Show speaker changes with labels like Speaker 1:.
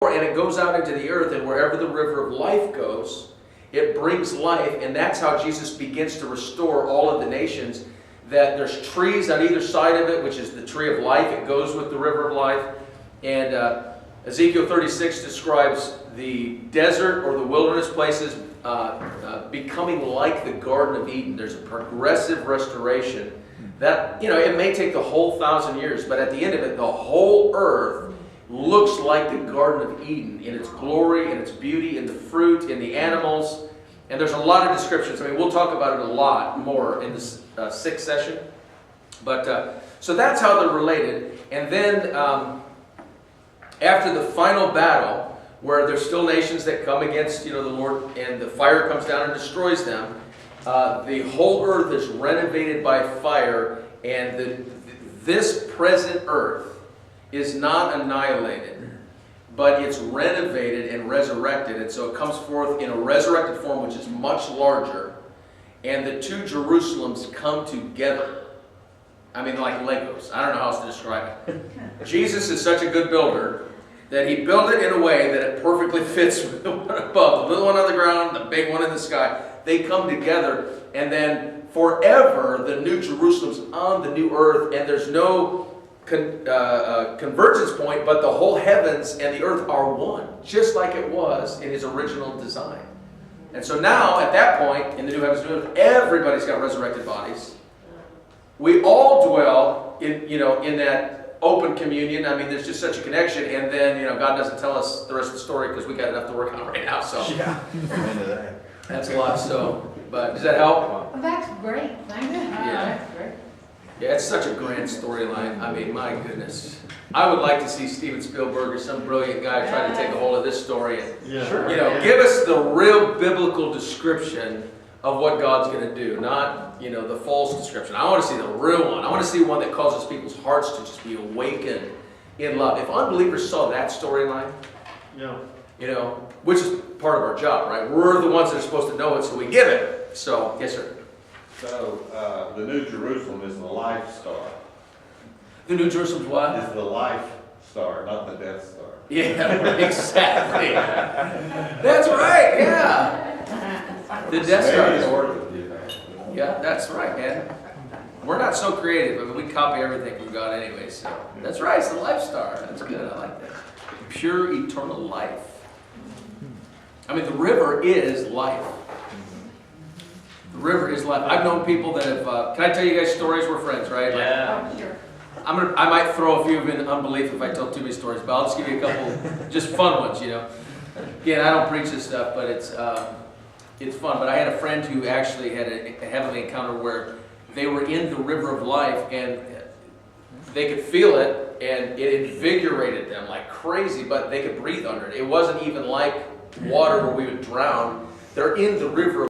Speaker 1: and it goes out into the earth, and wherever the river of life goes, it brings life, and that's how Jesus begins to restore all of the nations. That there's trees on either side of it, which is the tree of life. It goes with the river of life. And Ezekiel 36 describes the desert or the wilderness places becoming like the Garden of Eden. There's a progressive restoration that, it may take the whole 1,000 years, but at the end of it, the whole earth looks like the Garden of Eden in its glory, in its beauty, in the fruit, in the animals. And there's a lot of descriptions. We'll talk about it a lot more in this sixth session. But so that's how they're related. And then after the final battle, where there's still nations that come against the Lord, and the fire comes down and destroys them, the whole earth is renovated by fire, and this present earth is not annihilated, but it's renovated and resurrected. And so it comes forth in a resurrected form, which is much larger. And the two Jerusalems come together. Like Legos. I don't know how else to describe it. Jesus is such a good builder that he built it in a way that it perfectly fits with the one above. The little one on the ground, the big one in the sky. They come together, and then forever the new Jerusalem's on the new earth, and there's no convergence point, but the whole heavens and the earth are one, just like it was in his original design. And so now, at that point, in the new heavens and new earth, everybody's got resurrected bodies. We all dwell in that open communion. There's just such a connection, and then God doesn't tell us the rest of the story because we got enough to work on right now. So
Speaker 2: yeah,
Speaker 1: that's a lot. So, but does that help?
Speaker 3: Well, that's great. Thank you.
Speaker 1: Yeah.
Speaker 3: That's great.
Speaker 1: Yeah, it's such a grand storyline. My goodness. I would like to see Steven Spielberg or some brilliant guy try to take a hold of this story and, give us the real biblical description of what God's going to do, not, the false description. I want to see the real one. I want to see one that causes people's hearts to just be awakened in love. If unbelievers saw that storyline, which is part of our job, right? We're the ones that are supposed to know it, so we give it. So, yes, sir.
Speaker 4: So, the New Jerusalem is the life star.
Speaker 1: The New Jerusalem's what?
Speaker 4: Is the life star, not the Death Star.
Speaker 1: Yeah, exactly. That's right, yeah. The Death Star. Yeah, that's right, man. We're not so creative. We copy everything from God anyway, so. That's right, it's the life star. That's good, I like that. Pure eternal life. The river is life. The river is life. I've known people that have, can I tell you guys stories? We're friends, right?
Speaker 3: Oh, sure.
Speaker 1: I might throw a few of in unbelief if I tell too many stories, but I'll just give you a couple just fun ones, Again, I don't preach this stuff, but it's fun. But I had a friend who actually had a heavenly encounter where they were in the river of life, and they could feel it, and it invigorated them like crazy, but they could breathe under it. It wasn't even like water where we would drown. They're in the river